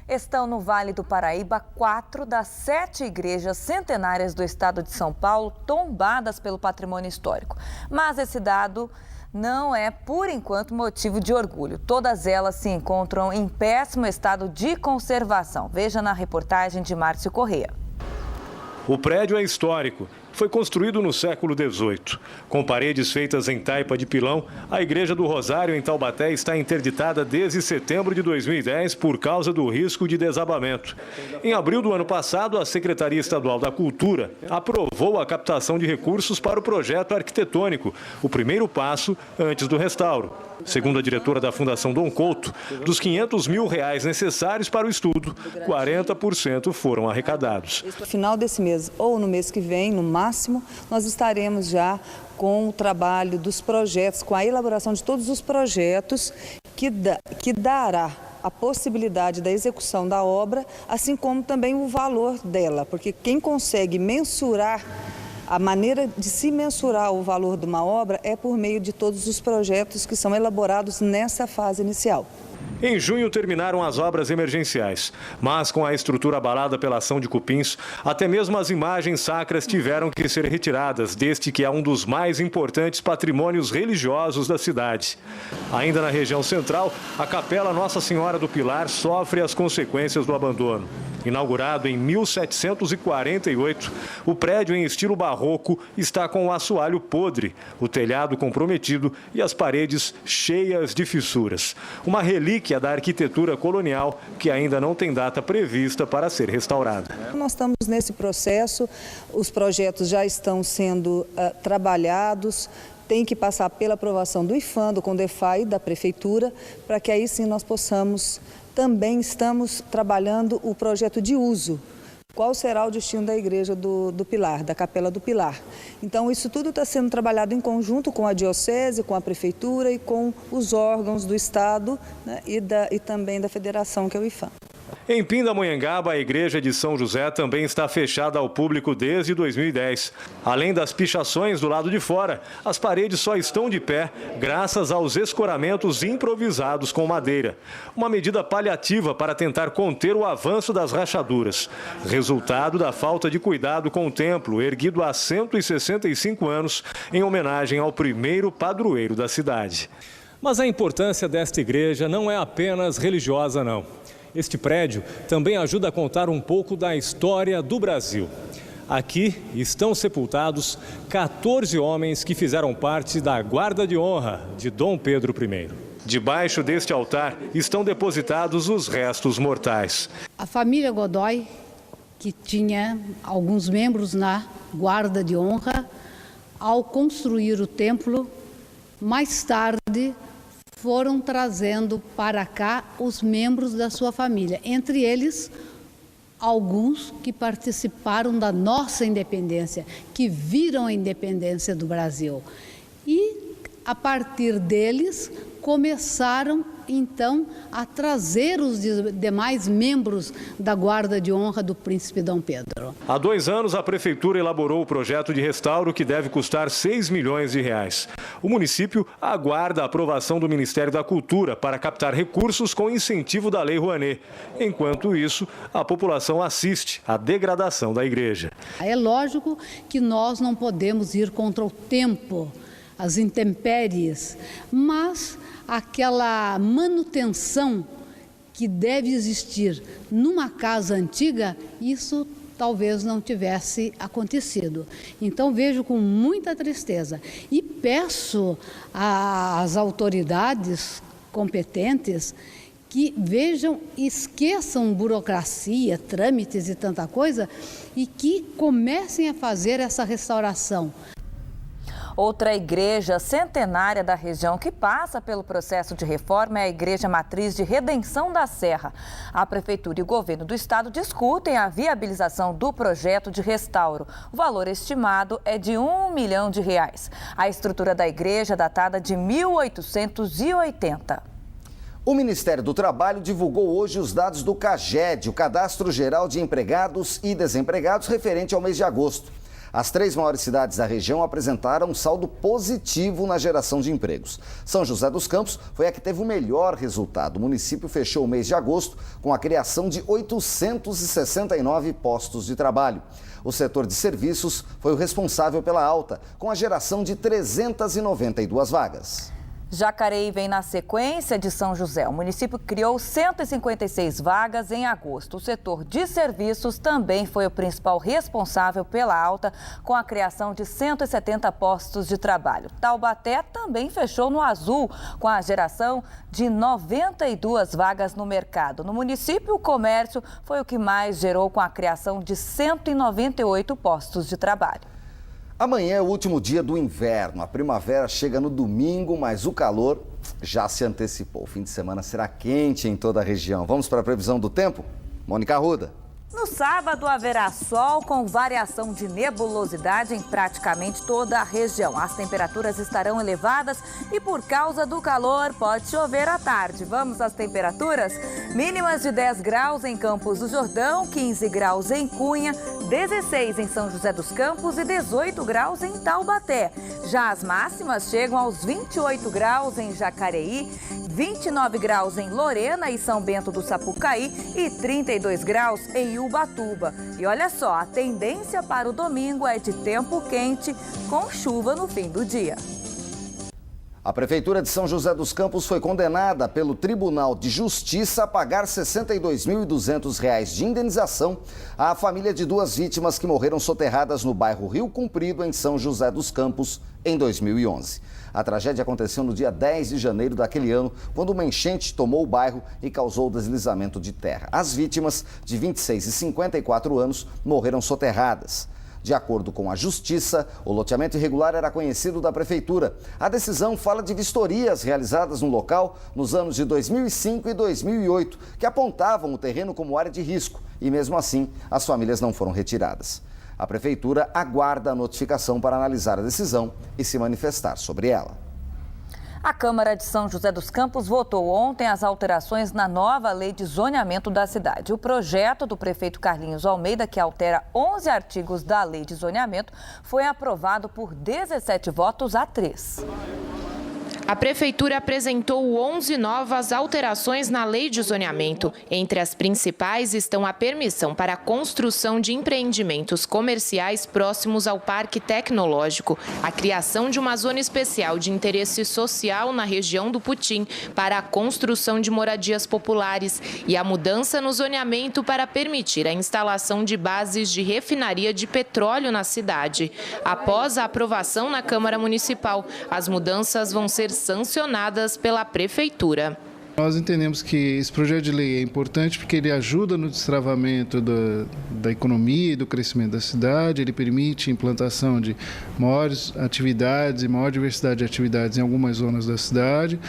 Estão no Vale do Paraíba 4 das 7 igrejas centenárias do estado de São Paulo tombadas pelo patrimônio histórico. Mas esse dado não é, por enquanto, motivo de orgulho. Todas elas se encontram em péssimo estado de conservação. Veja na reportagem de Márcio Corrêa. O prédio é histórico. Foi construído no século XVIII. Com paredes feitas em taipa de pilão, a Igreja do Rosário, em Taubaté, está interditada desde setembro de 2010 por causa do risco de desabamento. Em abril do ano passado, a Secretaria Estadual da Cultura aprovou a captação de recursos para o projeto arquitetônico, o primeiro passo antes do restauro. Segundo a diretora da Fundação Dom Couto, dos R$500 mil necessários para o estudo, 40% foram arrecadados. No final desse mês ou no mês que vem, no máximo, nós estaremos já com o trabalho dos projetos, com a elaboração de todos os projetos que dará a possibilidade da execução da obra, assim como também o valor dela, porque quem consegue mensurar, a maneira de se mensurar o valor de uma obra é por meio de todos os projetos que são elaborados nessa fase inicial. Em junho terminaram as obras emergenciais, mas com a estrutura abalada pela ação de cupins, até mesmo as imagens sacras tiveram que ser retiradas deste que é um dos mais importantes patrimônios religiosos da cidade. Ainda na região central, a Capela Nossa Senhora do Pilar sofre as consequências do abandono. Inaugurado em 1748, o prédio em estilo barroco está com o assoalho podre, o telhado comprometido e as paredes cheias de fissuras. Uma relíquia da arquitetura colonial que ainda não tem data prevista para ser restaurada. Nós estamos nesse processo, os projetos já estão sendo trabalhados, tem que passar pela aprovação do IFAM, do CONDEFAI e da Prefeitura, para que aí sim nós possamos. Também estamos trabalhando o projeto de uso. Qual será o destino da Igreja do Pilar, da Capela do Pilar? Então, isso tudo está sendo trabalhado em conjunto com a Diocese, com a Prefeitura e com os órgãos do Estado, né, e também da Federação, que é o IFAM. Em Pindamonhangaba, a Igreja de São José também está fechada ao público desde 2010. Além das pichações do lado de fora, as paredes só estão de pé graças aos escoramentos improvisados com madeira. Uma medida paliativa para tentar conter o avanço das rachaduras. Resultado da falta de cuidado com o templo, erguido há 165 anos, em homenagem ao primeiro padroeiro da cidade. Mas a importância desta igreja não é apenas religiosa, não. Este prédio também ajuda a contar um pouco da história do Brasil. Aqui estão sepultados 14 homens que fizeram parte da Guarda de Honra de Dom Pedro I. Debaixo deste altar estão depositados os restos mortais. A família Godoy, que tinha alguns membros na Guarda de Honra, ao construir o templo, mais tarde foram trazendo para cá os membros da sua família, entre eles alguns que participaram da nossa independência, que viram a independência do Brasil. E a partir deles começaram então a trazer os demais membros da Guarda de Honra do Príncipe Dom Pedro. Há 2 anos, a Prefeitura elaborou o projeto de restauro que deve custar R$6 milhões. O município aguarda a aprovação do Ministério da Cultura para captar recursos com incentivo da Lei Rouanet. Enquanto isso, a população assiste à degradação da igreja. É lógico que nós não podemos ir contra o tempo, as intempéries, mas aquela manutenção que deve existir numa casa antiga, isso talvez não tivesse acontecido. Então vejo com muita tristeza e peço às autoridades competentes que vejam, esqueçam burocracia, trâmites e tanta coisa e que comecem a fazer essa restauração. Outra igreja centenária da região que passa pelo processo de reforma é a Igreja Matriz de Redenção da Serra. A Prefeitura e o Governo do Estado discutem a viabilização do projeto de restauro. O valor estimado é de R$1 milhão. A estrutura da igreja é datada de 1880. O Ministério do Trabalho divulgou hoje os dados do CAGED, o Cadastro Geral de Empregados e Desempregados, referente ao mês de agosto. As 3 maiores cidades da região apresentaram um saldo positivo na geração de empregos. São José dos Campos foi a que teve o melhor resultado. O município fechou o mês de agosto com a criação de 869 postos de trabalho. O setor de serviços foi o responsável pela alta, com a geração de 392 vagas. Jacareí vem na sequência de São José. O município criou 156 vagas em agosto. O setor de serviços também foi o principal responsável pela alta, com a criação de 170 postos de trabalho. Taubaté também fechou no azul, com a geração de 92 vagas no mercado. No município, o comércio foi o que mais gerou, com a criação de 198 postos de trabalho. Amanhã é o último dia do inverno. A primavera chega no domingo, mas o calor já se antecipou. O fim de semana será quente em toda a região. Vamos para a previsão do tempo? Mônica Arruda. No sábado, haverá sol com variação de nebulosidade em praticamente toda a região. As temperaturas estarão elevadas e, por causa do calor, pode chover à tarde. Vamos às temperaturas? Mínimas de 10 graus em Campos do Jordão, 15 graus em Cunha, 16 em São José dos Campos e 18 graus em Taubaté. Já as máximas chegam aos 28 graus em Jacareí, 29 graus em Lorena e São Bento do Sapucaí e 32 graus em Ubatuba. E olha só, a tendência para o domingo é de tempo quente, com chuva no fim do dia. A Prefeitura de São José dos Campos foi condenada pelo Tribunal de Justiça a pagar R$ 62.200 de indenização à família de 2 vítimas que morreram soterradas no bairro Rio Comprido, em São José dos Campos, em 2011. A tragédia aconteceu no dia 10 de janeiro daquele ano, quando uma enchente tomou o bairro e causou deslizamento de terra. As vítimas, de 26 e 54 anos, morreram soterradas. De acordo com a Justiça, o loteamento irregular era conhecido da Prefeitura. A decisão fala de vistorias realizadas no local nos anos de 2005 e 2008, que apontavam o terreno como área de risco e, mesmo assim, as famílias não foram retiradas. A Prefeitura aguarda a notificação para analisar a decisão e se manifestar sobre ela. A Câmara de São José dos Campos votou ontem as alterações na nova lei de zoneamento da cidade. O projeto do prefeito Carlinhos Almeida, que altera 11 artigos da lei de zoneamento, foi aprovado por 17 votos a 3. A Prefeitura apresentou 11 novas alterações na lei de zoneamento. Entre as principais estão a permissão para a construção de empreendimentos comerciais próximos ao Parque Tecnológico, a criação de uma zona especial de interesse social na região do Putim para a construção de moradias populares e a mudança no zoneamento para permitir a instalação de bases de refinaria de petróleo na cidade. Após a aprovação na Câmara Municipal, as mudanças vão ser sancionadas pela Prefeitura. Nós entendemos que esse projeto de lei é importante porque ele ajuda no destravamento da economia e do crescimento da cidade, ele permite a implantação de maiores atividades e maior diversidade de atividades em algumas zonas da cidade.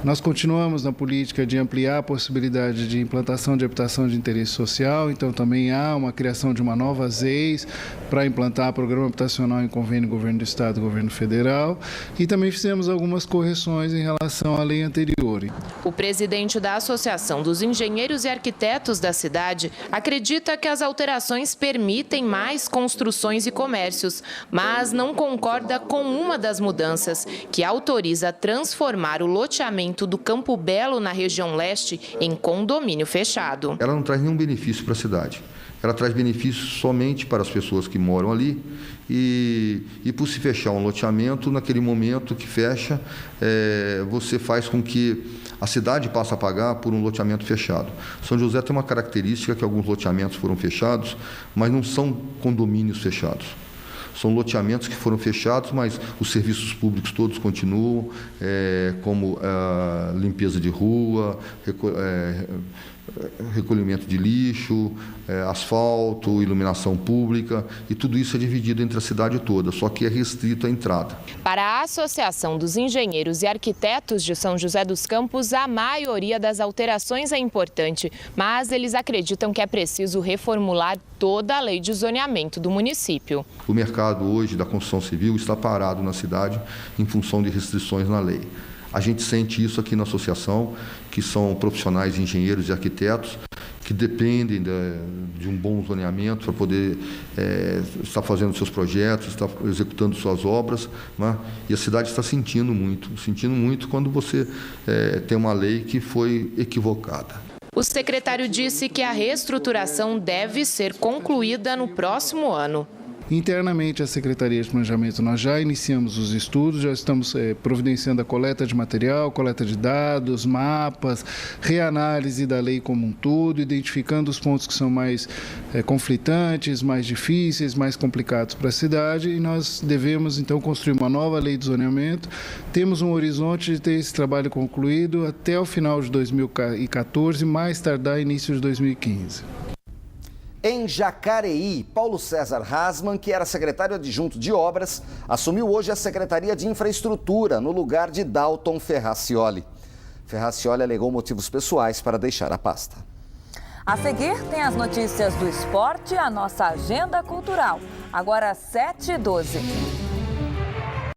Nós continuamos na política de ampliar a possibilidade de implantação de habitação de interesse social, então também há uma criação de uma nova ZEIS para implantar programa habitacional em convênio Governo do Estado e Governo Federal, e também fizemos algumas correções em relação à lei anterior. O presidente da Associação dos Engenheiros e Arquitetos da cidade acredita que as alterações permitem mais construções e comércios, mas não concorda com uma das mudanças, que autoriza transformar o loteamento do Campo Belo, na região leste, em condomínio fechado. Ela não traz nenhum benefício para a cidade. Ela traz benefícios somente para as pessoas que moram ali e por se fechar um loteamento, naquele momento que fecha, você faz com que a cidade passe a pagar por um loteamento fechado. São José tem uma característica que alguns loteamentos foram fechados, mas não são condomínios fechados. São loteamentos que foram fechados, mas os serviços públicos todos continuam, como limpeza de rua, recolhimento de lixo, asfalto, iluminação pública, e tudo isso é dividido entre a cidade toda, só que é restrito a entrada. Para a Associação dos Engenheiros e Arquitetos de São José dos Campos, a maioria das alterações é importante, mas eles acreditam que é preciso reformular toda a lei de zoneamento do município. O mercado hoje da construção civil está parado na cidade em função de restrições na lei. A gente sente isso aqui na associação, que são profissionais, engenheiros e arquitetos, que que dependem de um bom zoneamento para poder estar fazendo seus projetos, estar executando suas obras, né? E a cidade está sentindo muito quando você tem uma lei que foi equivocada. O secretário disse que a reestruturação deve ser concluída no próximo ano. Internamente, a Secretaria de Planejamento, nós já iniciamos os estudos, já estamos providenciando a coleta de material, coleta de dados, mapas, reanálise da lei como um todo, identificando os pontos que são mais conflitantes, mais difíceis, mais complicados para a cidade, e nós devemos, então, construir uma nova lei de zoneamento. Temos um horizonte de ter esse trabalho concluído até o final de 2014, mais tardar início de 2015. Em Jacareí, Paulo César Hasman, que era secretário adjunto de obras, assumiu hoje a Secretaria de Infraestrutura, no lugar de Dalton Ferracioli. Ferracioli alegou motivos pessoais para deixar a pasta. A seguir, tem as notícias do esporte e a nossa agenda cultural. Agora, 7h12.